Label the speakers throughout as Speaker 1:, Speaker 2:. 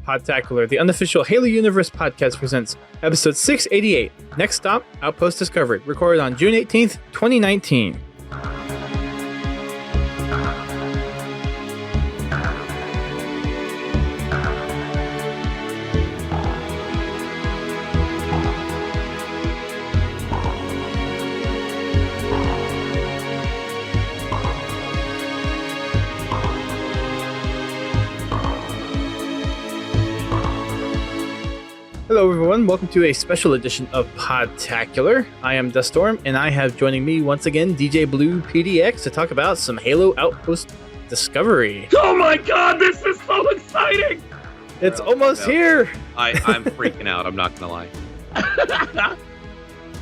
Speaker 1: Podtacular, the unofficial Halo Universe podcast, presents episode 688. Next stop, Outpost Discovery, recorded on June 18th, 2019. Hello everyone, welcome to a special edition of Podtacular. I am Duststorm, and I have joining me once again DJBlue PDX to talk about some Halo Outpost Discovery.
Speaker 2: Oh my god, this is so exciting!
Speaker 1: It's almost here!
Speaker 2: I'm freaking out, I'm not gonna lie.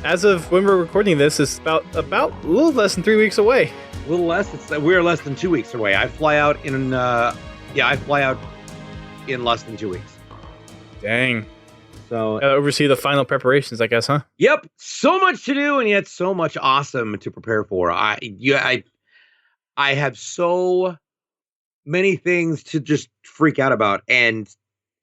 Speaker 1: As of when we're recording this, it's about a little less than 3 weeks away.
Speaker 2: A little less, we're less than 2 weeks away. I fly out in less than 2 weeks.
Speaker 1: Dang.
Speaker 2: So
Speaker 1: oversee the final preparations, I guess, huh?
Speaker 2: Yep, so much to do and yet so much awesome to prepare for. I have so many things to just freak out about, and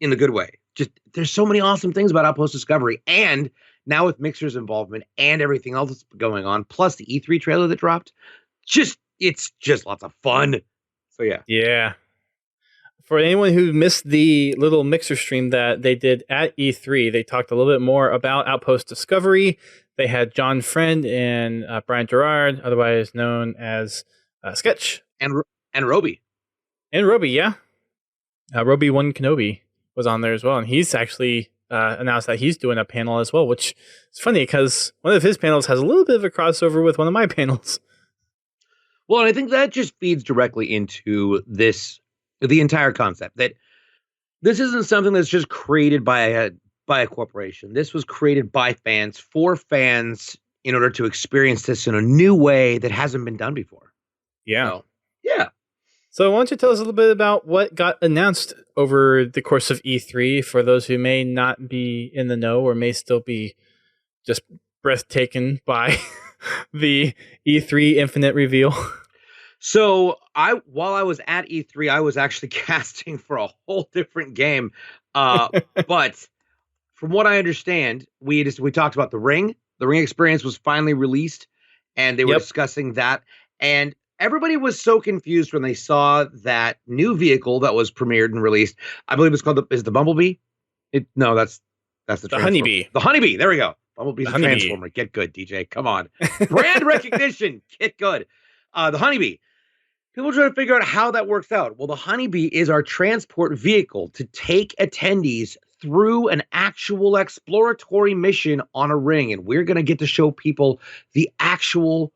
Speaker 2: in a good way. Just there's so many awesome things about Outpost Discovery, and now with Mixer's involvement and everything else that's going on, plus the E3 trailer that dropped, it's just lots of fun. So yeah.
Speaker 1: Yeah. For anyone who missed the little Mixer stream that they did at E3, they talked a little bit more about Outpost Discovery. They had John Friend and Brian Gerard, otherwise known as Sketch.
Speaker 2: And Roby.
Speaker 1: And Roby, yeah. Roby One Kenobi was on there as well, and he's actually announced that he's doing a panel as well, which is funny because one of his panels has a little bit of a crossover with one of my panels.
Speaker 2: Well, and I think that just feeds directly into the entire concept that this isn't something that's just created by a corporation. This was created by fans for fans in order to experience this in a new way that hasn't been done before.
Speaker 1: Yeah.
Speaker 2: So, yeah.
Speaker 1: So why don't you tell us a little bit about what got announced over the course of E3 for those who may not be in the know or may still be just breathtaken by the E3 Infinite reveal.
Speaker 2: So while I was at E3, I was actually casting for a whole different game. But from what I understand, we talked about the ring. The ring experience was finally released, and they were discussing that. And everybody was so confused when they saw that new vehicle that was premiered and released. I believe it's called is the Bumblebee. No, that's the
Speaker 1: Honeybee.
Speaker 2: The Honeybee. There we go. Bumblebee's a Transformer. Get good, DJ. Come on. Brand recognition. Get good. The Honeybee. People try to figure out how that works out. Well, the Honeybee is our transport vehicle to take attendees through an actual exploratory mission on a ring. And we're going to get to show people the actual,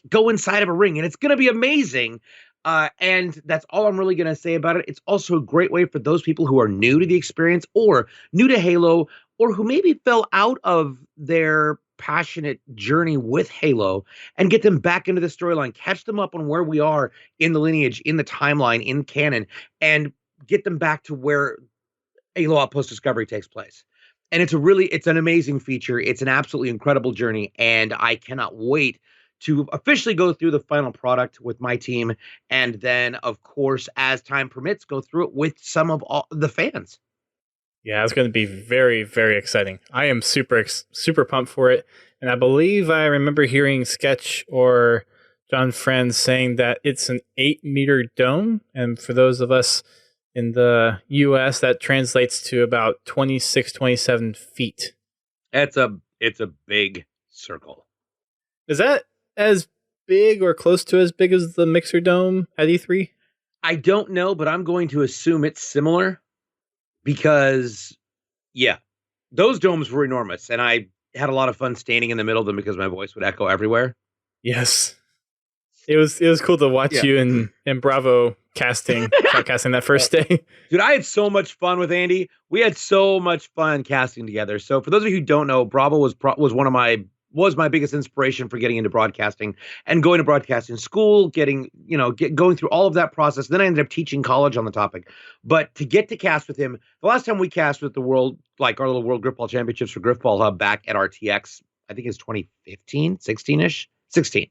Speaker 2: go inside of a ring. And it's going to be amazing. And that's all I'm really going to say about it. It's also a great way for those people who are new to the experience or new to Halo or who maybe fell out of their passionate journey with Halo and get them back into the storyline, catch them up on where we are in the lineage, in the timeline, in canon, and get them back to where Halo Outpost Discovery takes place. And it's an amazing feature. It's an absolutely incredible journey, and I cannot wait to officially go through the final product with my team, and then, of course, as time permits, go through it with some of all the fans.
Speaker 1: Yeah, it's going to be very, very exciting. I am super pumped for it. And I believe I remember hearing Sketch or John Friend saying that it's an 8-meter dome. And for those of us in the US, that translates to about 26, 27 feet.
Speaker 2: It's a big circle.
Speaker 1: Is that as big or close to as big as the Mixer Dome at E3?
Speaker 2: I don't know, but I'm going to assume it's similar. Because, yeah, those domes were enormous, and I had a lot of fun standing in the middle of them because my voice would echo everywhere.
Speaker 1: Yes. It was cool to watch you and Bravo casting that first day.
Speaker 2: Dude, I had so much fun with Andy. We had so much fun casting together. So for those of you who don't know, Bravo was my biggest inspiration for getting into broadcasting and going to broadcasting school, going through all of that process. Then I ended up teaching college on the topic. But to get to cast with him, the last time we cast with the world, like our little World Griffball Championships for Griffball Hub back at RTX, I think it's 2015, 16-ish, 16.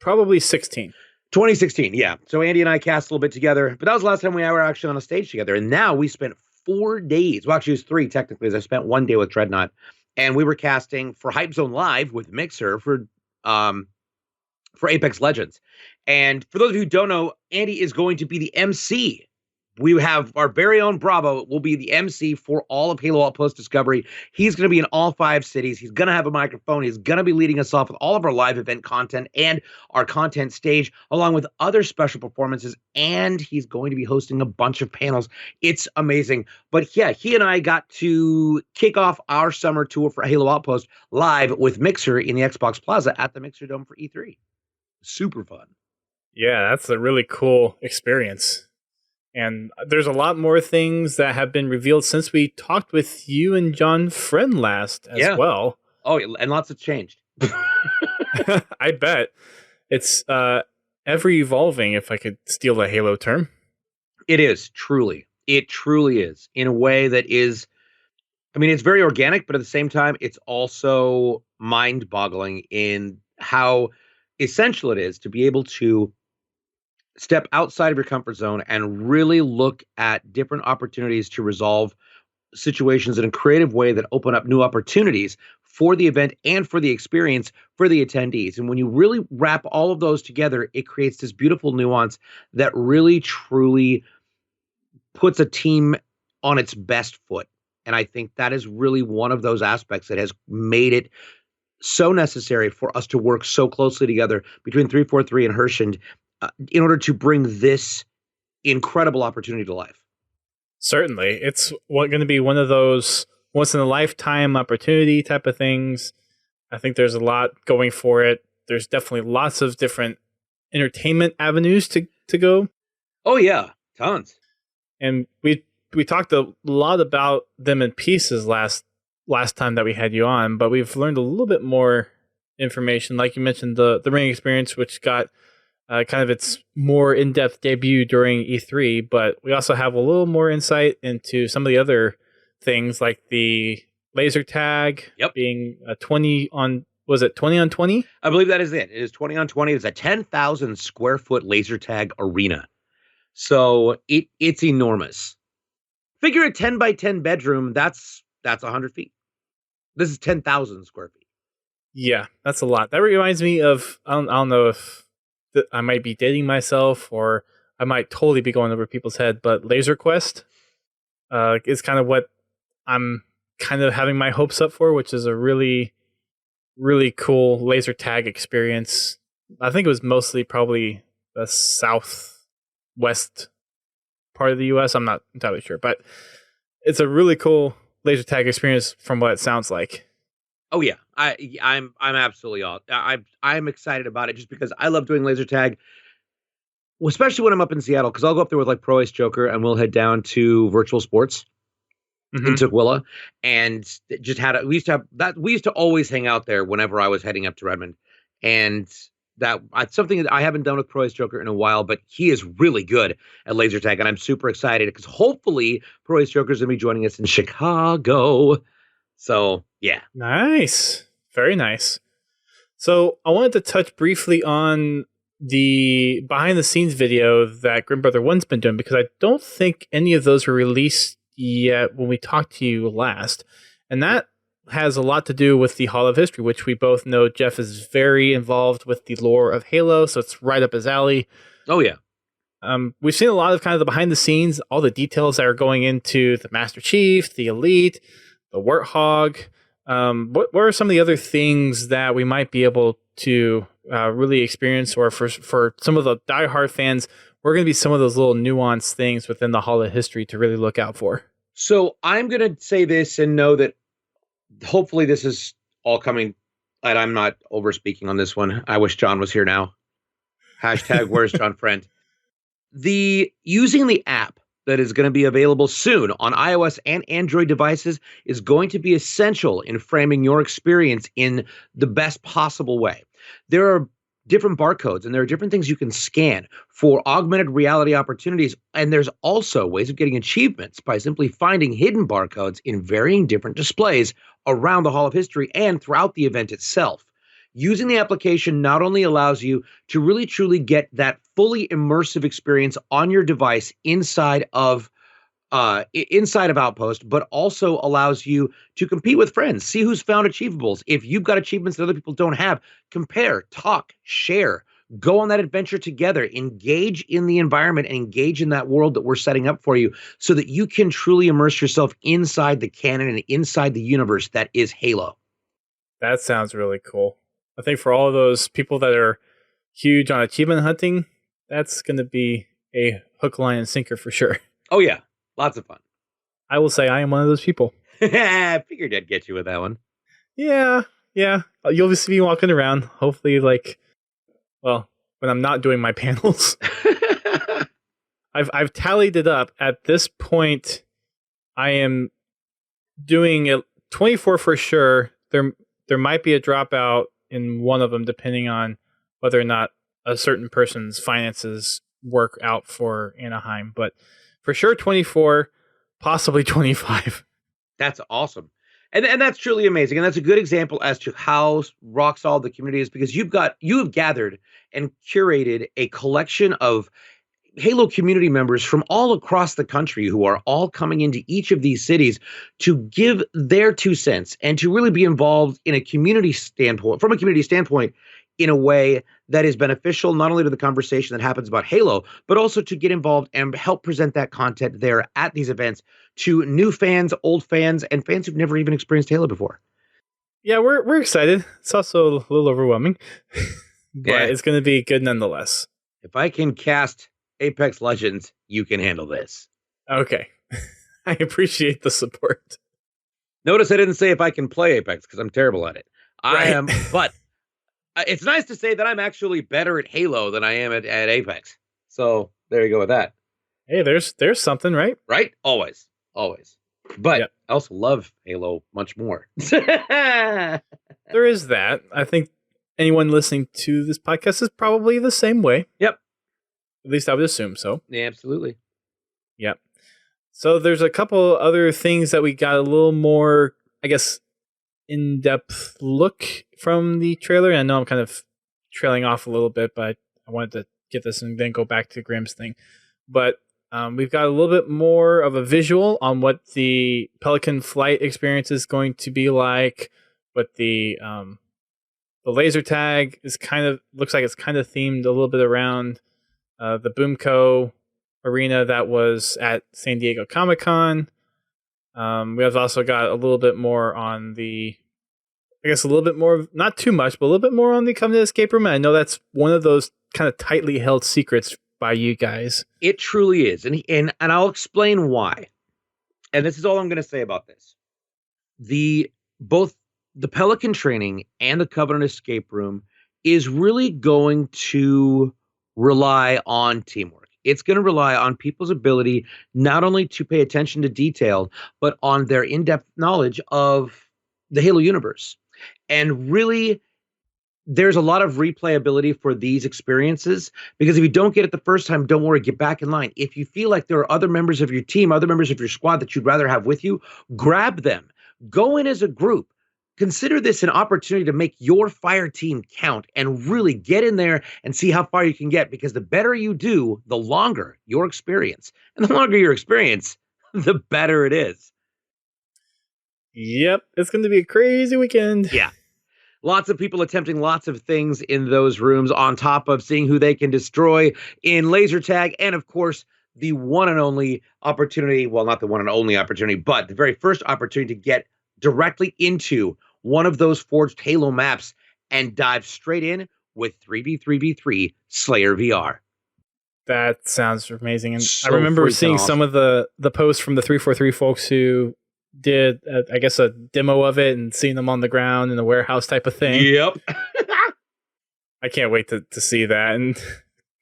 Speaker 1: Probably 16.
Speaker 2: 2016, yeah. So Andy and I cast a little bit together, but that was the last time we were actually on a stage together. And now we spent 4 days. Well, actually, it was 3 technically, as I spent 1 day with Dreadnought. And we were casting for Hype Zone Live with Mixer for Apex Legends. And for those of you who don't know, Andy is going to be the MC. We have our very own Bravo will be the MC for all of Halo Outpost Discovery. He's going to be in all 5 cities. He's going to have a microphone. He's going to be leading us off with all of our live event content and our content stage, along with other special performances. And he's going to be hosting a bunch of panels. It's amazing. But yeah, he and I got to kick off our summer tour for Halo Outpost live with Mixer in the Xbox Plaza at the Mixer Dome for E3. Super fun.
Speaker 1: Yeah, that's a really cool experience. And there's a lot more things that have been revealed since we talked with you and John Friend last as well.
Speaker 2: Oh, and lots have changed.
Speaker 1: I bet. It's ever evolving, if I could steal the Halo term.
Speaker 2: It is, truly. It truly is. In a way that is, I mean, it's very organic, but at the same time, it's also mind-boggling in how essential it is to be able to step outside of your comfort zone and really look at different opportunities to resolve situations in a creative way that open up new opportunities for the event and for the experience for the attendees. And when you really wrap all of those together, it creates this beautiful nuance that really, truly puts a team on its best foot. And I think that is really one of those aspects that has made it so necessary for us to work so closely together between 343 and Hershend in order to bring this incredible opportunity to life.
Speaker 1: Certainly. It's going to be one of those once-in-a-lifetime opportunity type of things. I think there's a lot going for it. There's definitely lots of different entertainment avenues to go.
Speaker 2: Oh, yeah. Tons.
Speaker 1: And we talked a lot about them in pieces last time that we had you on, but we've learned a little bit more information. Like you mentioned, the ring experience, which got kind of its more in-depth debut during E3, but we also have a little more insight into some of the other things, like the laser tag being a 20 on, was it 20 on 20?
Speaker 2: I believe that is it. It is 20 on 20. It's a 10,000 square foot laser tag arena. So it's enormous. Figure a 10 by 10 bedroom, that's 100 feet. This is 10,000 square feet.
Speaker 1: Yeah, that's a lot. That reminds me of, I don't know if I might be dating myself or I might totally be going over people's head, but Laser Quest is kind of what I'm kind of having my hopes up for, which is a really, really cool laser tag experience. I think it was mostly probably the southwest part of the U.S. I'm not entirely sure, but it's a really cool laser tag experience from what it sounds like.
Speaker 2: Oh yeah, I'm absolutely I'm excited about it just because I love doing laser tag, especially when I'm up in Seattle, because I'll go up there with like Pro Ace Joker and we'll head down to Virtual Sports in Tukwila, and just we used to always hang out there whenever I was heading up to Redmond, and that's something that I haven't done with Pro Ace Joker in a while, but he is really good at laser tag, and I'm super excited because hopefully Pro Ace Joker is going to be joining us in Chicago. So, yeah.
Speaker 1: Nice. Very nice. So, I wanted to touch briefly on the behind-the-scenes video that Grim Brother 1's been doing, because I don't think any of those were released yet when we talked to you last. And that has a lot to do with the Hall of History, which we both know Jeff is very involved with the lore of Halo, so it's right up his alley.
Speaker 2: Oh, yeah.
Speaker 1: We've seen a lot of kind of the behind-the-scenes, all the details that are going into the Master Chief, the Elite, the Warthog. What are some of the other things that we might be able to really experience, or for some of the diehard fans, we're going to be some of those little nuanced things within the Hall of History to really look out for?
Speaker 2: So I'm going to say this and know that hopefully this is all coming And I'm not over speaking on this one. I wish John was here now. Hashtag where's John Friend? Using the app that is going to be available soon on iOS and Android devices is going to be essential in framing your experience in the best possible way. There are different barcodes and there are different things you can scan for augmented reality opportunities. And there's also ways of getting achievements by simply finding hidden barcodes in varying different displays around the Hall of History and throughout the event itself. Using the application not only allows you to really truly get that fully immersive experience on your device inside of Outpost, but also allows you to compete with friends, see who's found achievables. If you've got achievements that other people don't have, compare, talk, share, go on that adventure together, engage in the environment and engage in that world that we're setting up for you so that you can truly immerse yourself inside the canon and inside the universe that is Halo.
Speaker 1: That sounds really cool. I think for all of those people that are huge on achievement hunting, that's going to be a hook, line, and sinker for sure.
Speaker 2: Oh, yeah. Lots of fun.
Speaker 1: I will say I am one of those people.
Speaker 2: I figured I'd get you with that one.
Speaker 1: Yeah. You'll see me walking around. Hopefully, when I'm not doing my panels. I've tallied it up. At this point, I am doing 24 for sure. There might be a dropout in one of them, depending on whether or not a certain person's finances work out for Anaheim. But for sure, 24, possibly 25.
Speaker 2: That's awesome. And that's truly amazing. And that's a good example as to how rock solid the community is, because you have gathered and curated a collection of Halo community members from all across the country who are all coming into each of these cities to give their 2 cents and to really be involved in a community standpoint, in a way that is beneficial, not only to the conversation that happens about Halo, but also to get involved and help present that content there at these events to new fans, old fans, and fans who've never even experienced Halo before.
Speaker 1: Yeah, we're excited. It's also a little overwhelming, but it's going to be good nonetheless.
Speaker 2: If I can cast Apex Legends, you can handle this.
Speaker 1: Okay. I appreciate the support.
Speaker 2: Notice I didn't say if I can play Apex, because I'm terrible at it.
Speaker 1: Right.
Speaker 2: I am, but it's nice to say that I'm actually better at Halo than I am at Apex. So there you go with that.
Speaker 1: Hey, there's something, right?
Speaker 2: Right? Always. But yep. I also love Halo much more.
Speaker 1: There is that. I think anyone listening to this podcast is probably the same way.
Speaker 2: Yep.
Speaker 1: At least I would assume so.
Speaker 2: Yeah, absolutely.
Speaker 1: Yep. So there's a couple other things that we got a little more, I guess, in-depth look from the trailer. I know I'm kind of trailing off a little bit, but I wanted to get this and then go back to Graham's thing. But we've got a little bit more of a visual on what the Pelican flight experience is going to be like. But the laser tag is looks like it's kind of themed a little bit around the Boomco arena that was at San Diego Comic-Con. We have also got a little bit more on not too much, but a little bit more on the Covenant Escape Room. And I know that's one of those kind of tightly held secrets by you guys.
Speaker 2: It truly is. And I'll explain why. And this is all I'm going to say about this. Both the Pelican training and the Covenant Escape Room is really going to rely on teamwork. It's going to rely on people's ability not only to pay attention to detail, but on their in-depth knowledge of the Halo universe. And really, there's a lot of replayability for these experiences, because if you don't get it the first time, don't worry, get back in line. If you feel like there are other members of your team, other members of your squad that you'd rather have with you, grab them. Go in as a group. Consider this an opportunity to make your fire team count and really get in there and see how far you can get, because the better you do, the longer your experience. And the longer your experience, the better it is.
Speaker 1: Yep, it's going to be a crazy weekend.
Speaker 2: Yeah. Lots of people attempting lots of things in those rooms, on top of seeing who they can destroy in laser tag. And of course, the one and only opportunity, well, not the one and only opportunity, but the very first opportunity to get directly into one of those forged Halo maps and dive straight in with 3v3v3 Slayer VR.
Speaker 1: That sounds amazing. And I remember seeing some of the posts from the 343 folks who did, I guess, a demo of it and seeing them on the ground in a warehouse type of thing.
Speaker 2: Yep.
Speaker 1: I can't wait to see that, and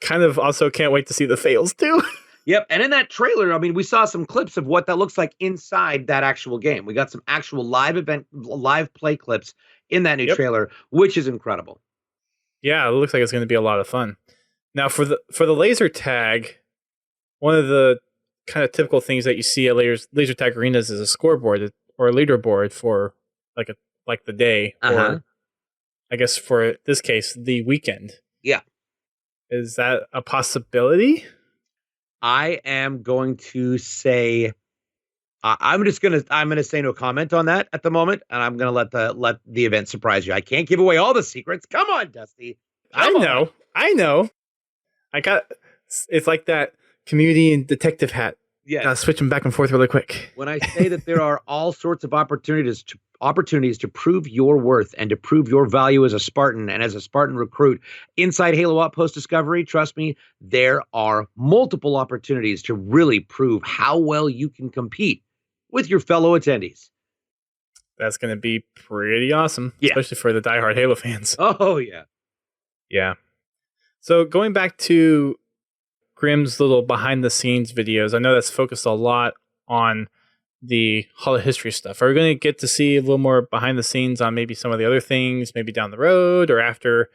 Speaker 1: kind of also can't wait to see the fails too.
Speaker 2: Yep. And in that trailer, I mean, we saw some clips of what that looks like inside that actual game. We got some actual live play clips in that new trailer, which is incredible.
Speaker 1: Yeah, it looks like it's going to be a lot of fun. Now, for the laser tag, one of the kind of typical things that you see at laser tag arenas is a scoreboard or a leaderboard for like the day, or I guess for this case, the weekend.
Speaker 2: Yeah.
Speaker 1: Is that a possibility?
Speaker 2: I am going to say, I'm going to say no comment on that at the moment, and I'm going to let the event surprise you. I can't give away all the secrets. Come on, Dusty.
Speaker 1: I know. It's like that community and detective hat.
Speaker 2: Yeah.
Speaker 1: Gotta switch them back and forth really quick.
Speaker 2: When I say that there are all sorts of opportunities to prove your worth and to prove your value as a Spartan and as a Spartan recruit inside Halo Outpost Discovery, trust me, there are multiple opportunities to really prove how well you can compete with your fellow attendees.
Speaker 1: That's going to be pretty awesome, especially for the diehard Halo fans.
Speaker 2: Oh, yeah.
Speaker 1: Yeah. So going back to Grimm's little behind-the-scenes videos, I know that's focused a lot on the Hall of History stuff. Are we going to get to see a little more behind-the-scenes on maybe some of the other things, maybe down the road or after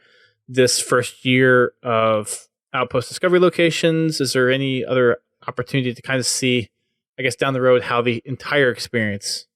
Speaker 1: this first year of Outpost Discovery locations? Is there any other opportunity to kind of see, I guess, down the road how the entire experience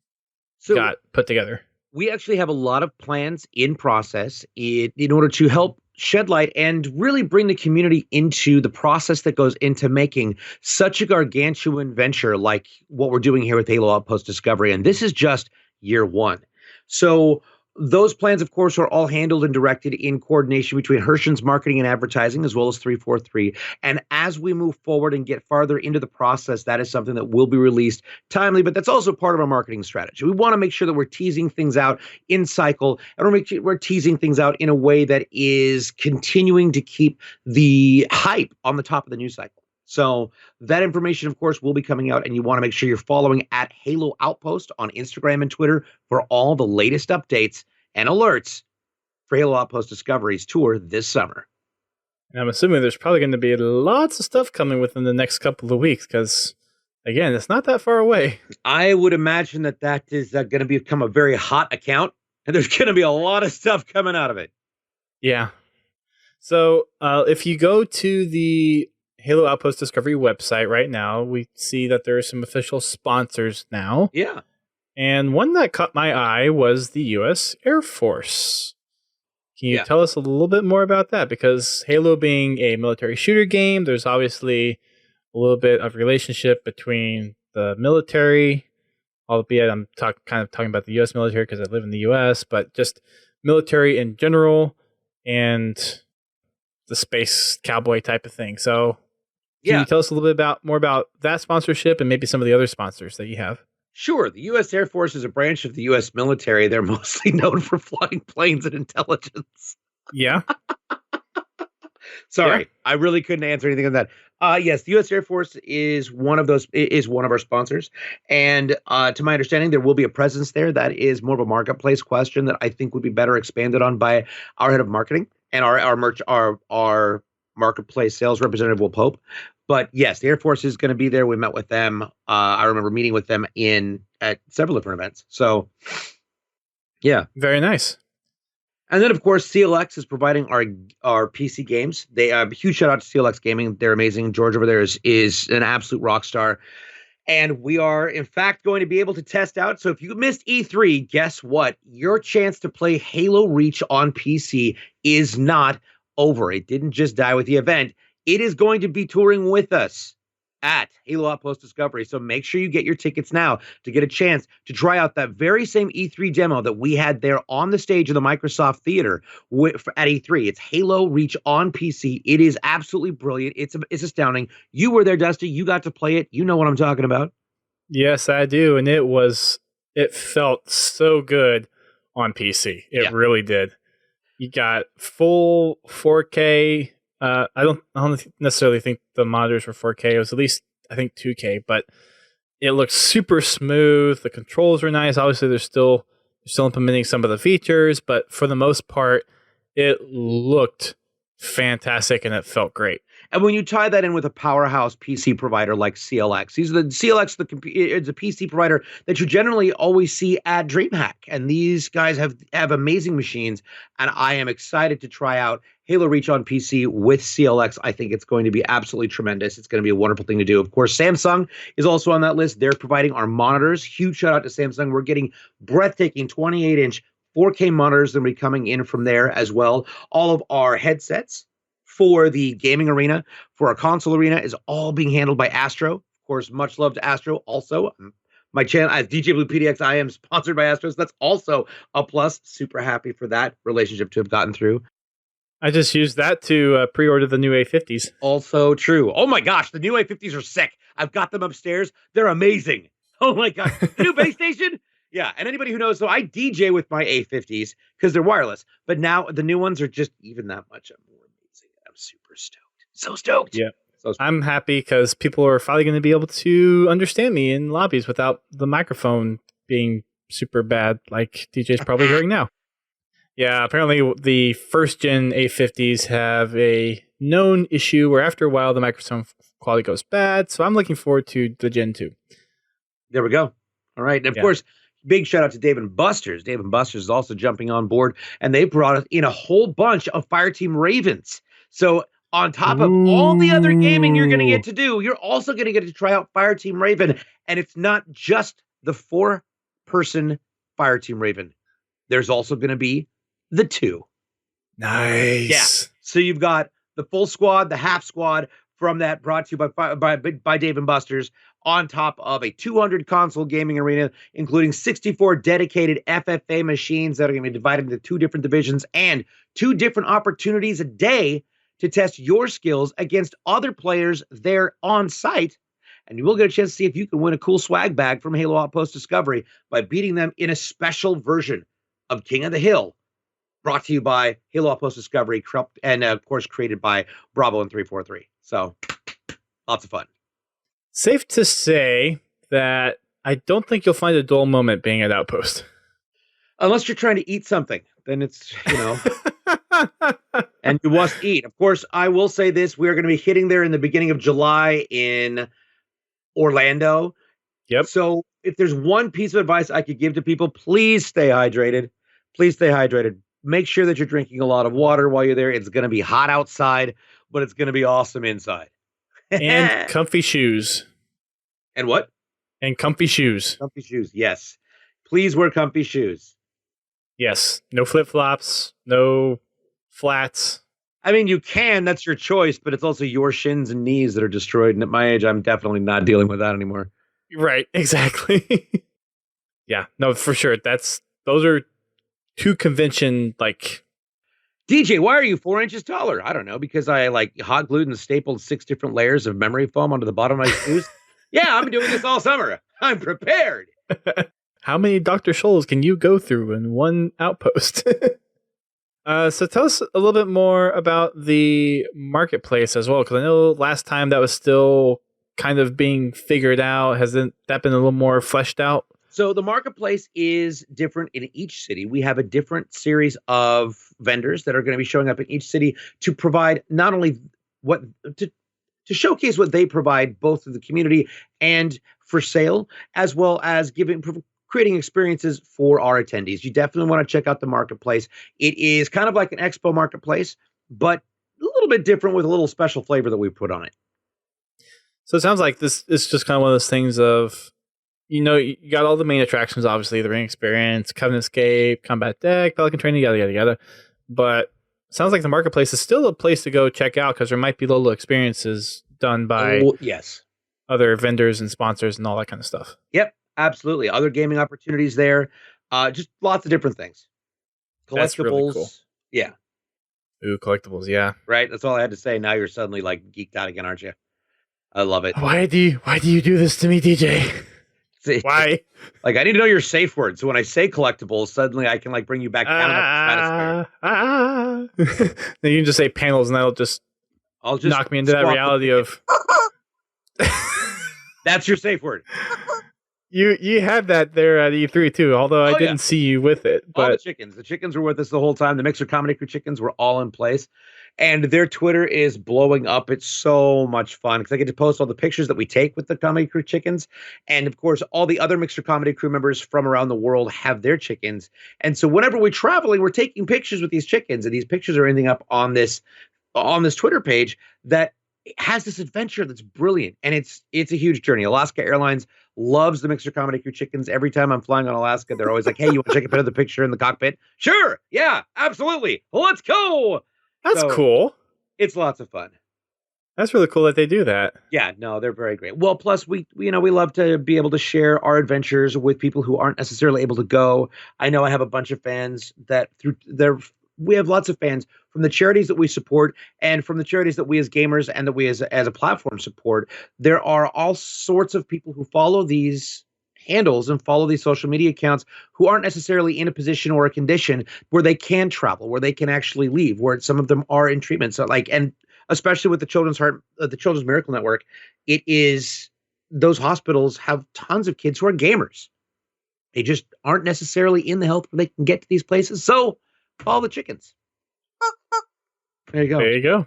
Speaker 1: got put together?
Speaker 2: We actually have a lot of plans in process in order to help shed light and really bring the community into the process that goes into making such a gargantuan venture like what we're doing here with Halo Outpost Discovery. And this is just year one. So those plans, of course, are all handled and directed in coordination between Hershen's marketing and advertising, as well as 343. And as we move forward and get farther into the process, that is something that will be released timely, but that's also part of our marketing strategy. We want to make sure that we're teasing things out in cycle, and we're teasing things out in a way that is continuing to keep the hype on the top of the news cycle. So that information, of course, will be coming out, and you want to make sure you're following at Halo Outpost on Instagram and Twitter for all the latest updates and alerts for Halo Outpost Discovery's tour this summer.
Speaker 1: And I'm assuming there's probably going to be lots of stuff coming within the next couple of weeks because, again, it's not that far away.
Speaker 2: I would imagine that is going to become a very hot account, and there's going to be a lot of stuff coming out of it.
Speaker 1: Yeah. So if you go to the Halo Outpost Discovery website right now, we see that there are some official sponsors now.
Speaker 2: Yeah.
Speaker 1: And one that caught my eye was the U.S. Air Force. Can you tell us a little bit more about that? Because Halo being a military shooter game, there's obviously a little bit of relationship between the military, albeit I'm kind of talking about the U.S. military because I live in the U.S., but just military in general and the space cowboy type of thing. So can you tell us a little bit more about that sponsorship and maybe some of the other sponsors that you have?
Speaker 2: Sure. The U.S. Air Force is a branch of the U.S. military. They're mostly known for flying planes and intelligence.
Speaker 1: Yeah.
Speaker 2: Sorry, I really couldn't answer anything on that. Yes, the U.S. Air Force is one of our sponsors, and to my understanding, there will be a presence there. That is more of a marketplace question that I think would be better expanded on by our head of marketing and our marketplace sales representative, Will Pope. But yes, the Air Force is going to be there. We met with them. I remember meeting with them at several different events. So, yeah,
Speaker 1: very nice.
Speaker 2: And then, of course, CLX is providing our PC games. They huge shout out to CLX Gaming. They're amazing. George over there is an absolute rock star. And we are, in fact, going to be able to test out. So if you missed E3, guess what? Your chance to play Halo Reach on PC is not over. It didn't just die with the event. It is going to be touring with us at Halo Outpost Discovery. So make sure you get your tickets now to get a chance to try out that very same E3 demo that we had there on the stage of the Microsoft Theater at E3. It's Halo Reach on PC. It is absolutely brilliant. It's astounding. You were there, Dusty. You got to play it. You know what I'm talking about.
Speaker 1: Yes, I do. And it felt so good on PC. It really did. You got full 4K. I don't necessarily think the monitors were 4K. It was at least, I think, 2K, but It looks super smooth. The controls are nice. Obviously, they're still implementing some of the features, but for the most part, it looked fantastic and it felt great.
Speaker 2: And when you tie that in with a powerhouse PC provider like CLX, it's a PC provider that you generally always see at DreamHack. And these guys have amazing machines. And I am excited to try out Halo Reach on PC with CLX. I think it's going to be absolutely tremendous. It's going to be a wonderful thing to do. Of course, Samsung is also on that list. They're providing our monitors. Huge shout out to Samsung. We're getting breathtaking 28-inch 4K monitors that will be coming in from there as well. All of our headsets for the gaming arena, for our console arena, is all being handled by Astro. Of course, much love to Astro. Also, my channel as DJBlue PDX, I am sponsored by Astro, so that's also a plus. Super happy for that relationship to have gotten through.
Speaker 1: I just used that to pre-order the new A50s.
Speaker 2: Also true. Oh my gosh, the new A50s are sick. I've got them upstairs. They're amazing. Oh my god, the new base station. Yeah, and anybody who knows, so I DJ with my A50s because they're wireless, but now the new ones are just even that much more amazing. I'm super stoked. So stoked.
Speaker 1: Yeah.
Speaker 2: So stoked.
Speaker 1: I'm happy because people are finally going to be able to understand me in lobbies without the microphone being super bad, like DJ's probably hearing now. Yeah, apparently the first gen A50s have a known issue where after a while the microphone quality goes bad. So I'm looking forward to the Gen 2.
Speaker 2: There we go. All right. And of course, big shout out to Dave & Buster's. Dave & Buster's is also jumping on board, and they brought in a whole bunch of Fireteam Ravens. So on top of all the other gaming you're going to get to do, you're also going to get to try out Fireteam Raven. And it's not just the 4-person Fireteam Raven. There's also going to be the 2.
Speaker 1: Nice.
Speaker 2: Yeah. So you've got the full squad, the half squad from that, brought to you by Dave & Buster's, on top of a 200 console gaming arena, including 64 dedicated FFA machines that are going to be divided into 2 different divisions and 2 different opportunities a day to test your skills against other players there on site. And you will get a chance to see if you can win a cool swag bag from Halo Outpost Discovery by beating them in a special version of King of the Hill, brought to you by Halo Outpost Discovery, and of course created by Bravo and 343. So lots of fun.
Speaker 1: Safe to say that I don't think you'll find a dull moment being at Outpost.
Speaker 2: Unless you're trying to eat something, then it's, and you must eat. Of course, I will say this. We are going to be hitting there in the beginning of July in Orlando.
Speaker 1: Yep.
Speaker 2: So if there's one piece of advice I could give to people, please stay hydrated. Please stay hydrated. Make sure that you're drinking a lot of water while you're there. It's going to be hot outside, but it's going to be awesome inside.
Speaker 1: And comfy shoes.
Speaker 2: And what?
Speaker 1: And comfy shoes.
Speaker 2: Comfy shoes, yes. Please wear comfy shoes.
Speaker 1: Yes. No flip-flops. No flats.
Speaker 2: I mean, you can. That's your choice, but it's also your shins and knees that are destroyed. And at my age, I'm definitely not dealing with that anymore.
Speaker 1: Right. Exactly. Yeah. No, for sure. Those are 2 convention, like...
Speaker 2: DJ, why are you 4 inches taller? I don't know, because I hot glued and stapled 6 different layers of memory foam onto the bottom of my shoes. Yeah, I've been doing this all summer. I'm prepared.
Speaker 1: How many Dr. Scholl's can you go through in one outpost? So tell us a little bit more about the marketplace as well, because I know last time that was still kind of being figured out. Has that been a little more fleshed out?
Speaker 2: So the marketplace is different in each city. We have a different series of vendors that are going to be showing up in each city to provide not only to showcase what they provide both to the community and for sale, as well as creating experiences for our attendees. You definitely want to check out the marketplace. It is kind of like an expo marketplace, but a little bit different with a little special flavor that we put on it.
Speaker 1: So it sounds like this is just kind of one of those things of, you got all the main attractions, obviously, the Ring Experience, Covenant Escape, Combat Deck, Pelican Training, yada, yada, yada. But it sounds like the marketplace is still a place to go check out because there might be little experiences done by other vendors and sponsors and all that kind of stuff.
Speaker 2: Yep, absolutely. Other gaming opportunities there. Just lots of different things. Collectibles.
Speaker 1: That's really cool.
Speaker 2: Yeah.
Speaker 1: Ooh, collectibles, yeah.
Speaker 2: Right? That's all I had to say. Now you're suddenly geeked out again, aren't you? I love it.
Speaker 1: Why do you do this to me, DJ? Why?
Speaker 2: I need to know your safe word. So when I say collectibles, suddenly I can bring you back down to the stratosphere.
Speaker 1: Then you can just say panels, and I'll just knock me into that reality of.
Speaker 2: That's your safe word.
Speaker 1: You had that there at E3 too, although I didn't see you with it. But
Speaker 2: all the chickens were with us the whole time. The Mixer Comedy Crew chickens were all in place, and their Twitter is blowing up. It's so much fun because I get to post all the pictures that we take with the Comedy Crew chickens, and of course, all the other Mixer Comedy Crew members from around the world have their chickens. And so, whenever we're traveling, we're taking pictures with these chickens, and these pictures are ending up on this Twitter page that has this adventure that's brilliant, and it's a huge journey. Alaska Airlines loves the Mixer Comedy Crew chickens. Every time I'm flying on Alaska, they're always like, "Hey, you want to check a picture in the cockpit?" Sure, yeah, absolutely. Let's go.
Speaker 1: That's cool.
Speaker 2: It's lots of fun.
Speaker 1: That's really cool that they do that.
Speaker 2: Yeah, no, they're very great. Well, plus we love to be able to share our adventures with people who aren't necessarily able to go. I know I have a bunch of fans that we have lots of fans from the charities that we support and from the charities that we as gamers and that we as a platform support. There are all sorts of people who follow these handles and follow these social media accounts who aren't necessarily in a position or a condition where they can travel, where they can actually leave, where some of them are in treatment. So and especially with the Children's Miracle Network, it is those hospitals have tons of kids who are gamers. They just aren't necessarily in the health where they can get to these places. So follow the chickens. There you go.
Speaker 1: There you go.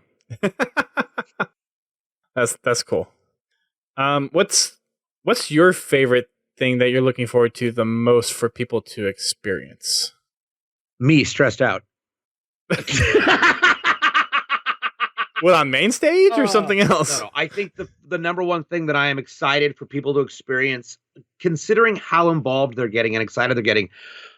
Speaker 1: That's cool. What's your favorite thing that you're looking forward to the most for people to experience?
Speaker 2: Me stressed out.
Speaker 1: What, on main stage or something else?
Speaker 2: No. I think the number one thing that I am excited for people to experience, considering how involved they're getting and excited they're getting.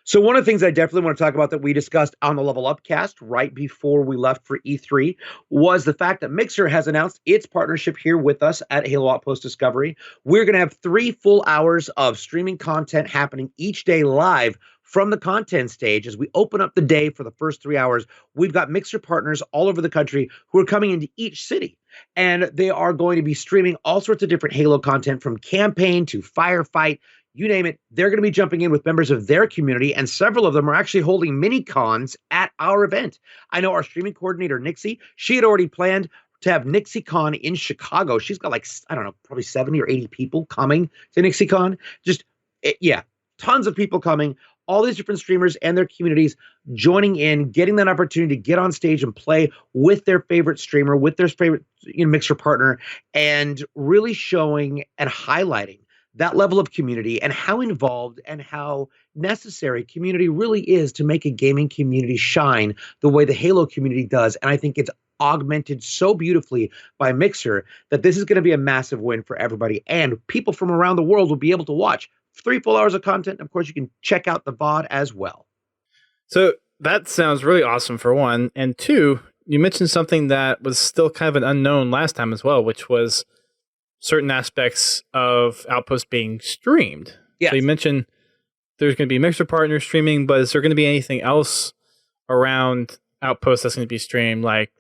Speaker 2: So one of the things I definitely want to talk about that we discussed on the Level Up cast right before we left for E3 was the fact that Mixer has announced its partnership here with us at Halo Outpost Discovery. We're going to have 3 full hours of streaming content happening each day live from the content stage. As we open up the day for the first 3 hours, we've got Mixer partners all over the country who are coming into each city. And they are going to be streaming all sorts of different Halo content, from campaign to firefight, you name it. They're going to be jumping in with members of their community, and several of them are actually holding mini cons at our event. I know our streaming coordinator, Nixie, she had already planned to have NixieCon in Chicago. She's got probably 70 or 80 people coming to NixieCon. Tons of people coming. All these different streamers and their communities joining in, getting that opportunity to get on stage and play with their favorite streamer, with their favorite Mixer partner, and really showing and highlighting that level of community and how involved and how necessary community really is to make a gaming community shine the way the Halo community does. And I think it's augmented so beautifully by Mixer that this is going to be a massive win for everybody. And people from around the world will be able to watch 3 full hours of content. Of course, you can check out the VOD as well.
Speaker 1: So that sounds really awesome, for one. And two, you mentioned something that was still kind of an unknown last time as well, which was certain aspects of Outpost being streamed.
Speaker 2: Yes.
Speaker 1: So you mentioned there's going to be Mixer partner streaming, but is there going to be anything else around Outpost that's going to be streamed, like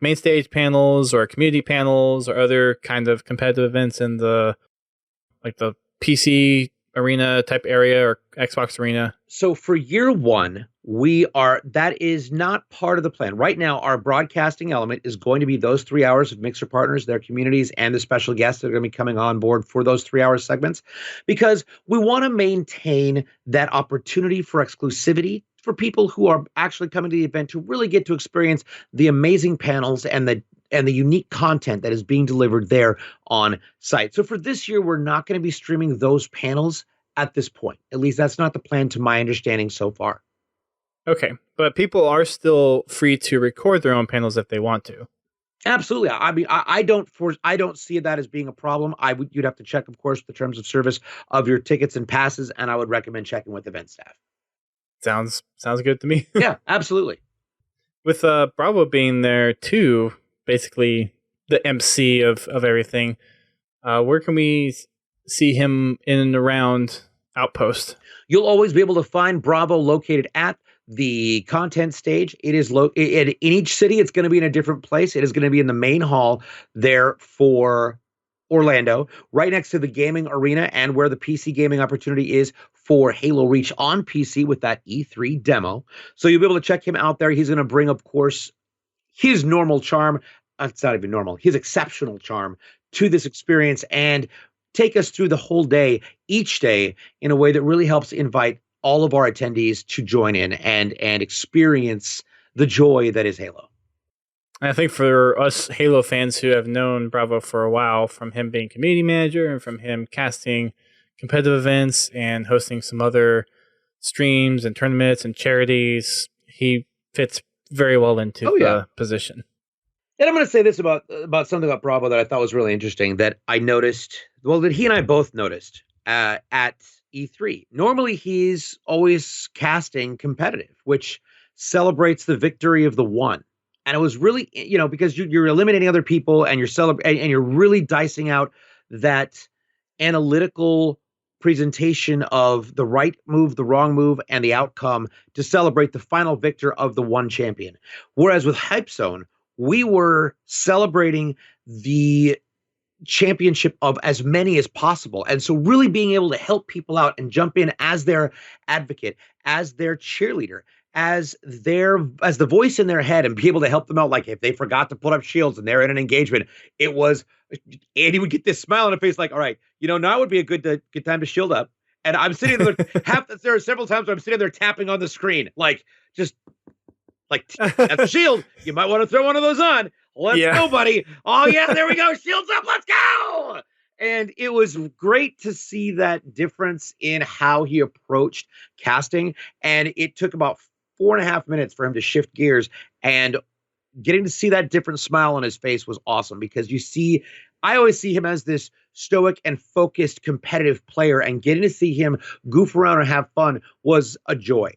Speaker 1: main stage panels or community panels or other kind of competitive events in the PC arena type area or Xbox arena?
Speaker 2: So for year one, that is not part of the plan. Right now, our broadcasting element is going to be those 3 hours of Mixer partners, their communities, and the special guests that are going to be coming on board for those 3 hour segments, because we want to maintain that opportunity for exclusivity for people who are actually coming to the event to really get to experience the amazing panels and the unique content that is being delivered there on site. So for this year, we're not going to be streaming those panels at this point. At least that's not the plan to my understanding so far.
Speaker 1: Okay, but people are still free to record their own panels if they want to.
Speaker 2: Absolutely. I mean, I don't see that as being a problem. You'd have to check, of course, the terms of service of your tickets and passes, and I would recommend checking with event staff.
Speaker 1: Sounds good to me.
Speaker 2: Yeah, absolutely.
Speaker 1: With Bravo being there too, basically the MC of everything, where can we see him in and around Outpost?
Speaker 2: You'll always be able to find Bravo located at the content stage. It is in each city. It's going to be in a different place. It is going to be in the main hall there for Orlando, right next to the gaming arena and where the PC gaming opportunity is for Halo Reach on PC with that E3 demo. So you'll be able to check him out there. He's going to bring, of course, his normal charm. It's not even normal. His exceptional charm to this experience, and take us through the whole day, each day, in a way that really helps invite all of our attendees to join in and experience the joy that is Halo.
Speaker 1: I think for us Halo fans who have known Bravo for a while, from him being community manager and from him casting competitive events and hosting some other streams and tournaments and charities, he fits very well into the position.
Speaker 2: And I'm going to say this about something about Bravo that I thought was really interesting that I noticed, well, that he and I both noticed at E3. Normally, he's always casting competitive, which celebrates the victory of the one. And it was really, because you're eliminating other people and you're really dicing out that analytical presentation of the right move, the wrong move, and the outcome to celebrate the final victor of the one champion. Whereas with Hype Zone, we were celebrating the championship of as many as possible. And so really being able to help people out and jump in as their advocate, as their cheerleader, as the voice in their head, and be able to help them out. Like if they forgot to put up shields and they're in an engagement, it was Andy would get this smile on his face, like, all right, now would be a good time to shield up. And I'm sitting there there are several times where I'm sitting there tapping on the screen, like that's a shield. You might want to throw one of those on. Let's go, buddy. Oh yeah, there we go. Shields up. Let's go. And it was great to see that difference in how he approached casting. And it took about 4.5 minutes for him to shift gears, and getting to see that different smile on his face was awesome, because I always see him as this stoic and focused competitive player, and getting to see him goof around and have fun was a joy.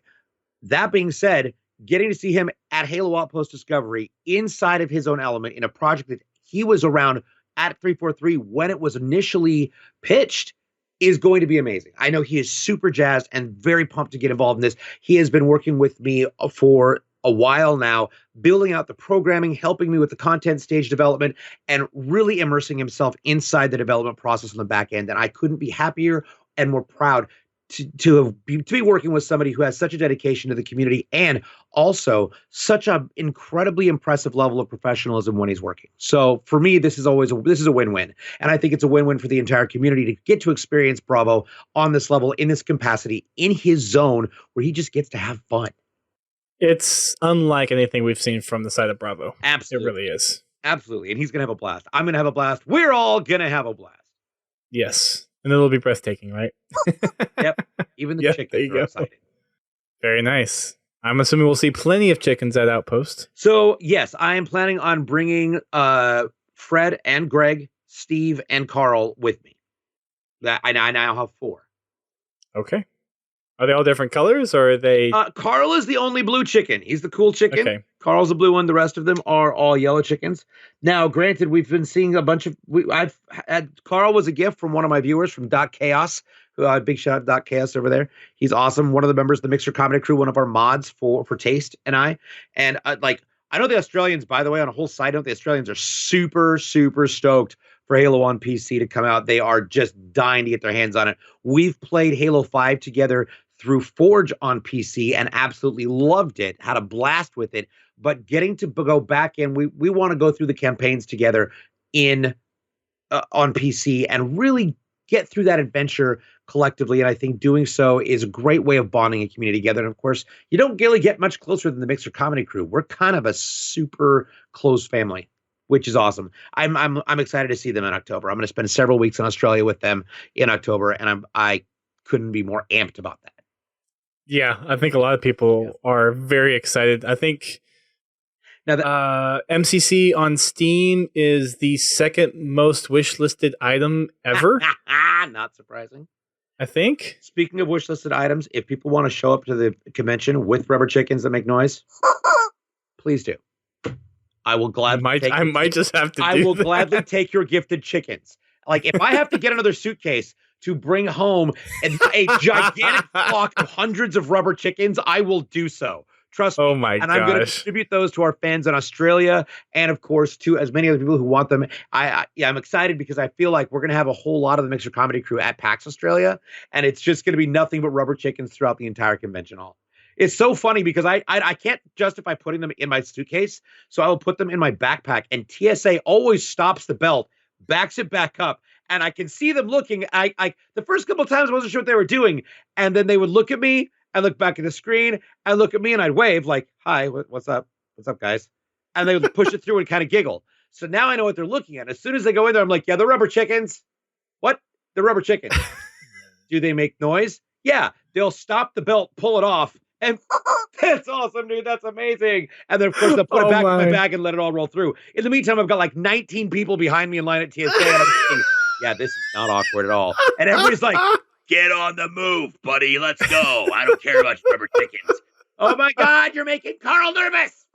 Speaker 2: That being said, getting to see him at Halo Outpost Discovery inside of his own element in a project that he was around at 343 when it was initially pitched is going to be amazing. I know he is super jazzed and very pumped to get involved in this. He has been working with me for a while now, building out the programming, helping me with the content stage development, and really immersing himself inside the development process on the back end. And I couldn't be happier and more proud to be working with somebody who has such a dedication to the community, and also such an incredibly impressive level of professionalism when he's working. So for me, this is a win-win. And I think it's a win-win for the entire community to get to experience Bravo on this level, in this capacity, in his zone, where he just gets to have fun.
Speaker 1: It's unlike anything we've seen from the side of Bravo.
Speaker 2: Absolutely.
Speaker 1: It really is.
Speaker 2: Absolutely. And he's going to have a blast. I'm going to have a blast. We're all going to have a blast.
Speaker 1: Yes. And it'll be breathtaking, right?
Speaker 2: Yep. Even the chickens are excited.
Speaker 1: Very nice. I'm assuming we'll see plenty of chickens at Outpost.
Speaker 2: So, yes, I am planning on bringing Fred and Greg, Steve, and Carl with me. I now have 4.
Speaker 1: Okay. Are they all different colors, or are they...
Speaker 2: Carl is the only blue chicken. He's the cool chicken.
Speaker 1: Okay.
Speaker 2: Carl's the blue one. The rest of them are all yellow chickens. Now, granted, we've been seeing a bunch of... I've had... Carl was a gift from one of my viewers from Dot Chaos. Big shout out to Dot Chaos over there. He's awesome. One of the members of the Mixer Comedy Crew, one of our mods for Taste and I. And I know the Australians, by the way, on a whole side note, the Australians are super, super stoked for Halo on PC to come out. They are just dying to get their hands on it. We've played Halo 5 together through Forge on PC and absolutely loved it, had a blast with it. But getting to go back in, we want to go through the campaigns together on PC and really get through that adventure collectively. And I think doing so is a great way of bonding a community together. And of course, you don't really get much closer than the Mixer Comedy Crew. We're kind of a super close family, which is awesome. I'm excited to see them in October. I'm going to spend several weeks in Australia with them in October, and I couldn't be more amped about that.
Speaker 1: Yeah, I think a lot of people are very excited. I think now MCC on Steam is the second most wishlisted item ever.
Speaker 2: Not surprising.
Speaker 1: I think.
Speaker 2: Speaking of wishlisted items, if people want to show up to the convention with rubber chickens that make noise, please do. I will gladly.
Speaker 1: I might just have to.
Speaker 2: I will gladly take your gifted chickens. Like if I have to get another suitcase to bring home a gigantic flock of hundreds of rubber chickens, I will do so. Trust me.
Speaker 1: Oh my gosh.
Speaker 2: And I'm going to distribute those to our fans in Australia, and of course to as many other people who want them. I'm excited because I feel like we're going to have a whole lot of the Mixer Comedy Crew at PAX Australia, and it's just going to be nothing but rubber chickens throughout the entire convention hall. It's so funny because I can't justify putting them in my suitcase, so I will put them in my backpack, and TSA always stops the belt, backs it back up, and I can see them looking. I the first couple of times I wasn't sure what they were doing, and then they would look at me. I look back at the screen, and look at me, and I'd wave like, "Hi, what's up? What's up, guys?" And they would push it through and kind of giggle. So now I know what they're looking at. As soon as they go in there, I'm like, "Yeah, the rubber chickens. What? The rubber chickens. Do they make noise? Yeah, they'll stop the belt, pull it off, and that's awesome, dude. That's amazing." And then, of course, they'll put it back in my bag and let it all roll through. In the meantime, I've got like 19 people behind me in line at TSA. And I'm thinking, yeah, this is not awkward at all. And everybody's like, "Get on the move, buddy. Let's go. I don't care about rubber chickens." Oh, my God, you're making Carl nervous.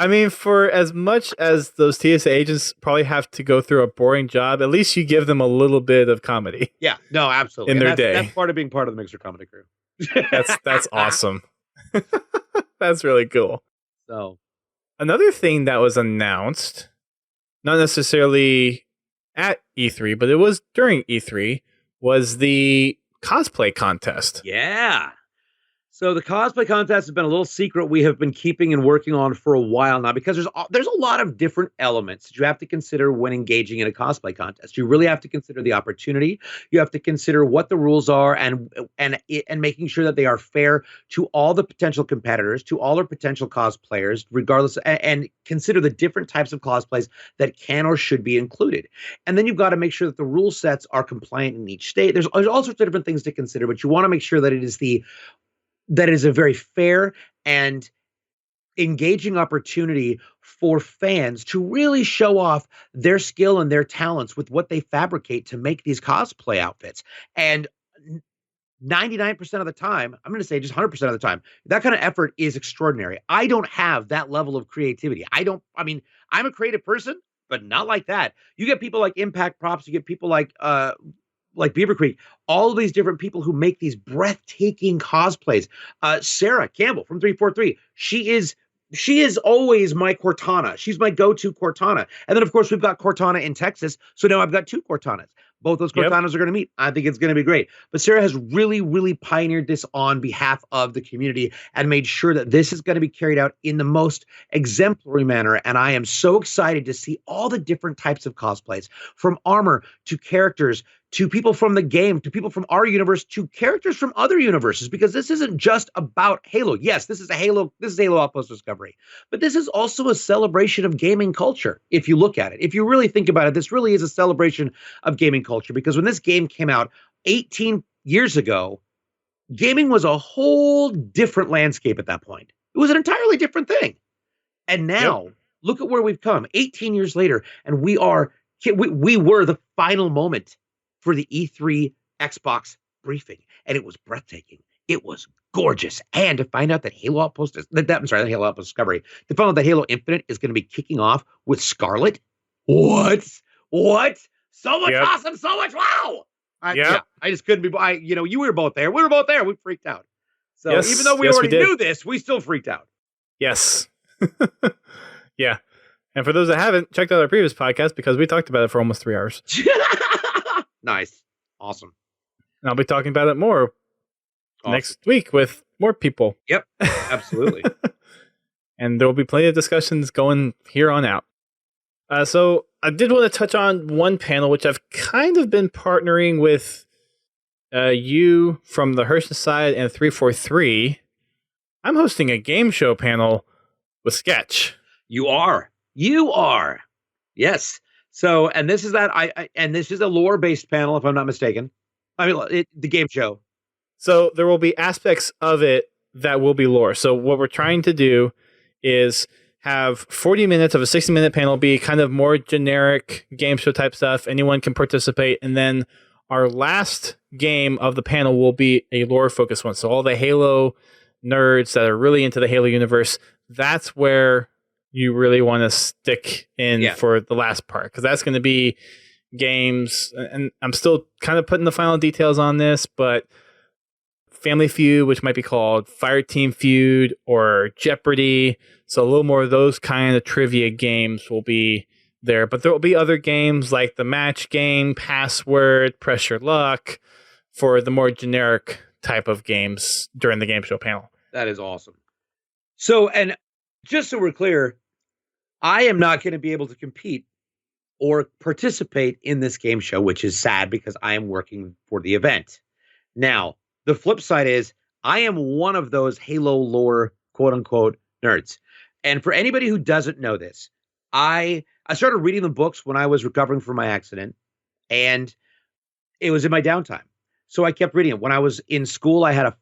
Speaker 1: I mean, for as much as those TSA agents probably have to go through a boring job, at least you give them a little bit of comedy.
Speaker 2: Yeah, no, absolutely.
Speaker 1: In their day.
Speaker 2: That's part of being part of the Mixer Comedy Crew.
Speaker 1: That's awesome. That's really cool.
Speaker 2: So,
Speaker 1: another thing that was announced, not necessarily at E3, but it was during E3, was the cosplay contest.
Speaker 2: Yeah. So the cosplay contest has been a little secret we have been keeping and working on for a while now, because there's a lot of different elements that you have to consider when engaging in a cosplay contest. You really have to consider the opportunity. You have to consider what the rules are and making sure that they are fair to all the potential competitors, to all our potential cosplayers, regardless, and consider the different types of cosplays that can or should be included. And then you've got to make sure that the rule sets are compliant in each state. There's all sorts of different things to consider, but you want to make sure that it is a very fair and engaging opportunity for fans to really show off their skill and their talents with what they fabricate to make these cosplay outfits. And 99% of the time, I'm going to say just 100% of the time, that kind of effort is extraordinary. I don't have that level of creativity. I'm a creative person, but not like that. You get people like Impact Props, you get people like Beaver Creek, all of these different people who make these breathtaking cosplays. Sarah Campbell from 343, she is always my Cortana. She's my go-to Cortana. And then, of course, we've got Cortana in Texas, so now I've got two Cortanas. Both those Cortanas are going to meet. I think it's going to be great. But Sarah has really, really pioneered this on behalf of the community and made sure that this is going to be carried out in the most exemplary manner. And I am so excited to see all the different types of cosplays, from armor to characters to people from the game, to people from our universe, to characters from other universes, because this isn't just about Halo. Yes, this is Halo Outpost Discovery, but this is also a celebration of gaming culture. If you look at it, if you really think about it, this really is a celebration of gaming culture, because when this game came out 18 years ago, gaming was a whole different landscape at that point. It was an entirely different thing. And now look at where we've come 18 years later, and we were the final moment for the E3 Xbox briefing, and it was breathtaking. It was gorgeous. And to find out that Halo Outpost Discovery, to find out that Halo Infinite is going to be kicking off with Scarlet. What? So much awesome, so much wow. I just couldn't be, you were both there. We were both there. We freaked out. So even though we already knew this, we still freaked out.
Speaker 1: Yes. Yeah. And for those that haven't, checked out our previous podcast, because we talked about it for almost 3 hours.
Speaker 2: Nice. Awesome.
Speaker 1: And I'll be talking about it more next week with more people.
Speaker 2: Yep. Absolutely.
Speaker 1: And there will be plenty of discussions going here on out. So I did want to touch on one panel, which I've kind of been partnering with you from the Hershey side and 343. I'm hosting a game show panel with Sketch.
Speaker 2: You are. Yes. So, and this is this is a lore-based panel, if I'm not mistaken. The game show.
Speaker 1: So there will be aspects of it that will be lore. So what we're trying to do is have 40 minutes of a 60-minute panel be kind of more generic game show type stuff. Anyone can participate. And then our last game of the panel will be a lore-focused one. So all the Halo nerds that are really into the Halo universe, that's where you really want to stick in for the last part, because that's going to be games, and I'm still kind of putting the final details on this, but Family Feud, which might be called Fireteam Feud or Jeopardy, so a little more of those kind of trivia games will be there, but there will be other games like the match game, Password, Press Your Luck, for the more generic type of games during the game show panel.
Speaker 2: That is awesome. So, and just so we're clear, I am not going to be able to compete or participate in this game show, which is sad because I am working for the event. Now, the flip side is I am one of those Halo lore, quote unquote, nerds. And for anybody who doesn't know this, I started reading the books when I was recovering from my accident, and it was in my downtime. So I kept reading it. When I was in school, I had a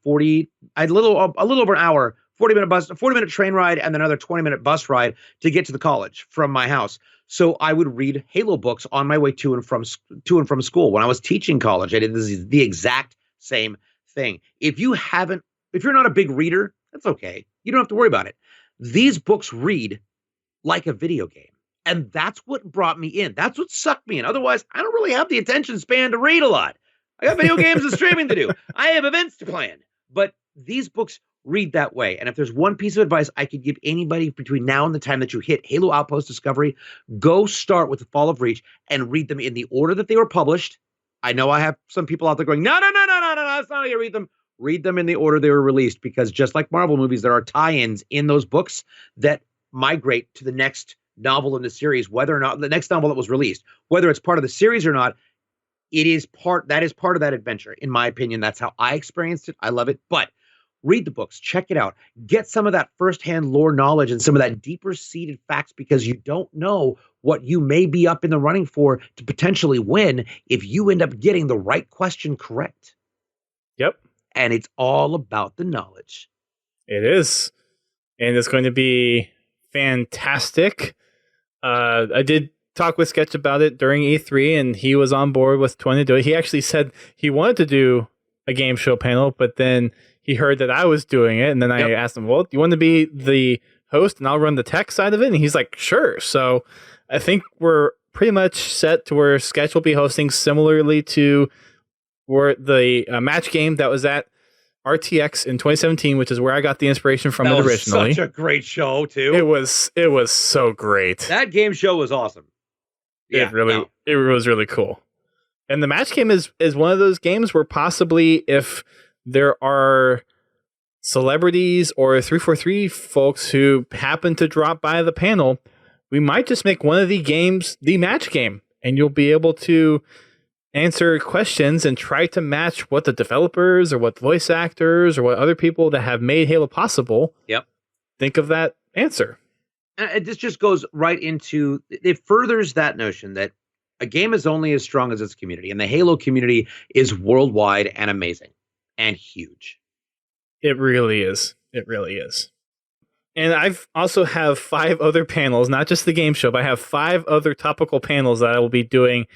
Speaker 2: little over an hour, 40-minute train ride, and then another 20-minute bus ride to get to the college from my house. So I would read Halo books on my way to and from school. When I was teaching college, I did the exact same thing. If you're not a big reader, that's okay. You don't have to worry about it. These books read like a video game. And that's what brought me in. That's what sucked me in. Otherwise, I don't really have the attention span to read a lot. I got video games and streaming to do. I have events to plan. But these books read that way. And if there's one piece of advice I could give anybody between now and the time that you hit Halo Outpost Discovery, go start with the Fall of Reach and read them in the order that they were published. I know I have some people out there going, no, that's not how you read them. Read them in the order they were released, because just like Marvel movies, there are tie-ins in those books that migrate to the next novel in the series, whether or not the next novel that was released, whether it's part of the series or not, that is part of that adventure. In my opinion, that's how I experienced it. I love it. But read the books, check it out, get some of that firsthand lore knowledge and some of that deeper seated facts, because you don't know what you may be up in the running for to potentially win if you end up getting the right question correct.
Speaker 1: Yep.
Speaker 2: And it's all about the knowledge.
Speaker 1: It is. And it's going to be fantastic. I did talk with Sketch about it during E3, and he was on board with wanting to do it. He actually said he wanted to do a game show panel, but then he heard that I was doing it, and then I asked him, well, do you want to be the host and I'll run the tech side of it? And he's like, sure. So I think we're pretty much set to where Sketch will be hosting similarly to where the match game that was at RTX in 2017, which is where I got the inspiration from it originally.
Speaker 2: Such a great show too.
Speaker 1: It was so great.
Speaker 2: That game show was awesome.
Speaker 1: It was really cool. And the match game is one of those games where possibly if there are celebrities or 343 folks who happen to drop by the panel, we might just make one of the games the match game, and you'll be able to answer questions and try to match what the developers or what voice actors or what other people that have made Halo possible think of that answer.
Speaker 2: And this just goes right into, it furthers that notion that a game is only as strong as its community, and the Halo community is worldwide and amazing and huge.
Speaker 1: It really is. It really is. And I've also have 5 other panels, not just the game show, but I have 5 other topical panels that I will be doing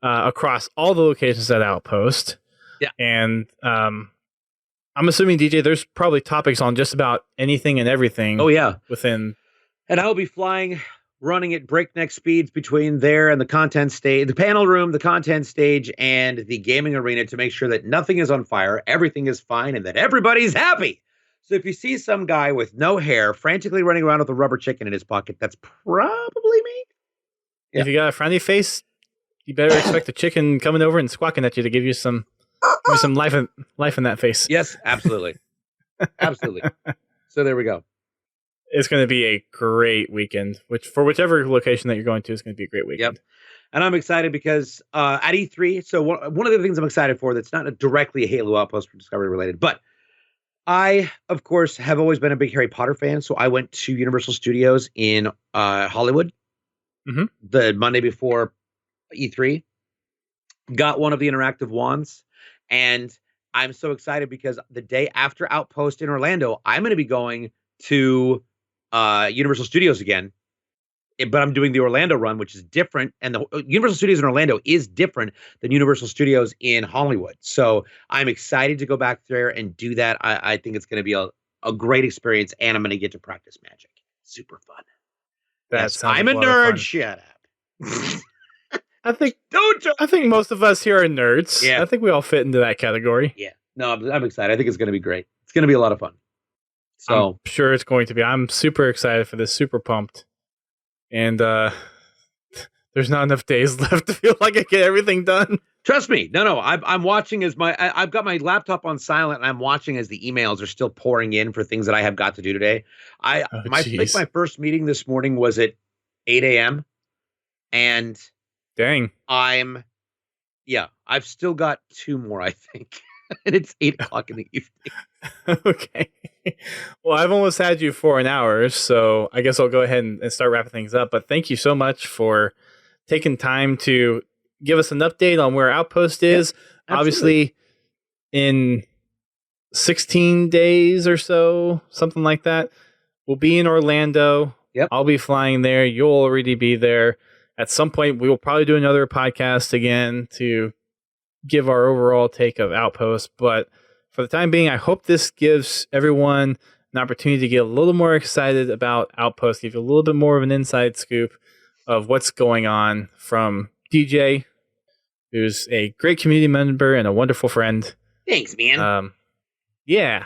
Speaker 1: across all the locations at Outpost.
Speaker 2: Yeah.
Speaker 1: And I'm assuming, DJ, there's probably topics on just about anything and everything.
Speaker 2: Oh, yeah.
Speaker 1: Within.
Speaker 2: And I will be running at breakneck speeds between there and the content stage, the panel room, the content stage, and the gaming arena to make sure that nothing is on fire, everything is fine, and that everybody's happy. So if you see some guy with no hair frantically running around with a rubber chicken in his pocket, that's probably me.
Speaker 1: Yeah. If you got a frowny face, you better expect the chicken coming over and squawking at you to give you some life in that face.
Speaker 2: Yes, absolutely. Absolutely. So there we go.
Speaker 1: It's going to be a great weekend, for whichever location that you're going to, is going to be a great weekend.
Speaker 2: Yep. And I'm excited because at E3, so one of the things I'm excited for that's not directly a Halo Outpost for Discovery related, but I, of course, have always been a big Harry Potter fan. So I went to Universal Studios in Hollywood the Monday before E3, got one of the interactive wands, and I'm so excited because the day after Outpost in Orlando, I'm going to be going to Universal Studios again, but I'm doing the Orlando run, which is different, and the Universal Studios in Orlando is different than Universal Studios in Hollywood. So I'm excited to go back there and do that. I think it's going to be a great experience, and I'm going to get to practice magic. Super fun. I'm a nerd. Shut up.
Speaker 1: I think most of us here are nerds.
Speaker 2: Yeah.
Speaker 1: I think we all fit into that category.
Speaker 2: Yeah. No, I'm excited. I think it's going to be great. It's going to be a lot of fun. So
Speaker 1: I'm sure it's going to be. I'm super excited for this. Super pumped. And there's not enough days left to feel like I get everything done.
Speaker 2: Trust me. No. I'm watching as I've got my laptop on silent, and I'm watching as the emails are still pouring in for things that I have got to do today. I think my first meeting this morning was at 8 a.m. and
Speaker 1: Dang.
Speaker 2: I've still got 2 more, I think. And it's 8:00 in the evening.
Speaker 1: Okay. Well, I've almost had you for an hour, so I guess I'll go ahead and start wrapping things up. But thank you so much for taking time to give us an update on where Outpost is.
Speaker 2: Yeah,
Speaker 1: obviously, in 16 days or so, something like that, we'll be in Orlando.
Speaker 2: Yep.
Speaker 1: I'll be flying there. You'll already be there. At some point, we will probably do another podcast again to give our overall take of Outpost. But for the time being, I hope this gives everyone an opportunity to get a little more excited about Outpost, give you a little bit more of an inside scoop of what's going on from DJ, who's a great community member and a wonderful friend.
Speaker 2: Thanks, man.
Speaker 1: Yeah.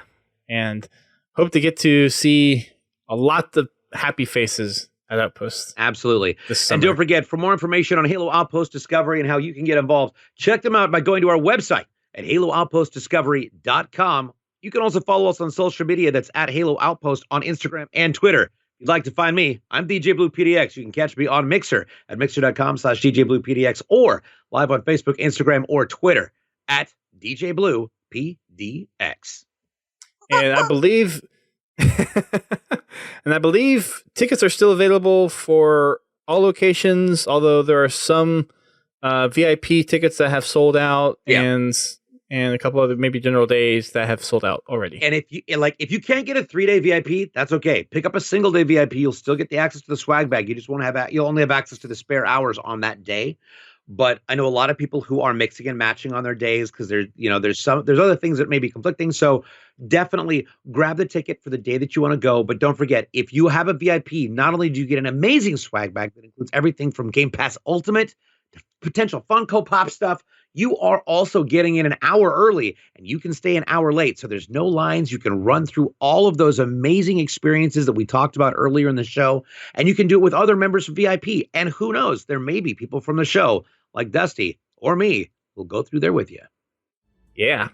Speaker 1: And hope to get to see a lot of happy faces at Outpost.
Speaker 2: Absolutely. And don't forget, for more information on Halo Outpost Discovery and how you can get involved, check them out by going to our website at HaloOutpostDiscovery.com. You can also follow us on social media. That's at Halo Outpost on Instagram and Twitter. If you'd like to find me, I'm DJBlue PDX. You can catch me on Mixer at mixer.com/DJBluePDX or live on Facebook, Instagram, or Twitter at DJBlue PDX.
Speaker 1: And I believe... and I believe tickets are still available for all locations, although there are some VIP tickets that have sold out, and a couple other maybe general days that have sold out already.
Speaker 2: And if you can't get a 3-day VIP, that's okay. Pick up a single day VIP. You'll still get the access to the swag bag. You just won't have you'll only have access to the spare hours on that day. But I know a lot of people who are mixing and matching on their days because there's other things that may be conflicting. So definitely grab the ticket for the day that you want to go. But don't forget, if you have a VIP, not only do you get an amazing swag bag that includes everything from Game Pass Ultimate to potential Funko Pop stuff, you are also getting in an hour early and you can stay an hour late. So there's no lines. You can run through all of those amazing experiences that we talked about earlier in the show. And you can do it with other members of VIP. And who knows, there may be people from the show like Dusty or me will go through there with you.
Speaker 1: Yeah.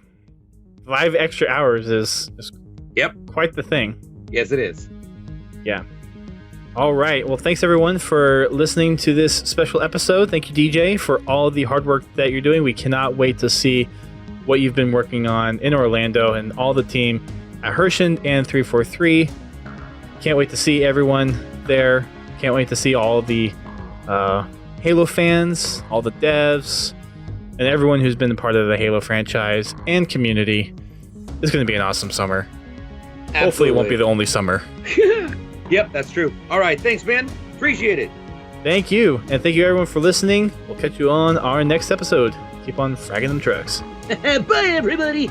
Speaker 1: 5 extra hours is quite the thing.
Speaker 2: Yes, it is.
Speaker 1: Yeah. All right. Well, thanks everyone for listening to this special episode. Thank you, DJ, for all the hard work that you're doing. We cannot wait to see what you've been working on in Orlando and all the team at Hershend and 343. Can't wait to see everyone there. Can't wait to see all the Halo fans, all the devs, and everyone who's been a part of the Halo franchise and community. It's going to be an awesome summer. Absolutely. Hopefully it won't be the only summer.
Speaker 2: Yep, that's true. All right, thanks, man. Appreciate it.
Speaker 1: Thank you. And thank you, everyone, for listening. We'll catch you on our next episode. Keep on fragging them trucks.
Speaker 2: Bye, everybody.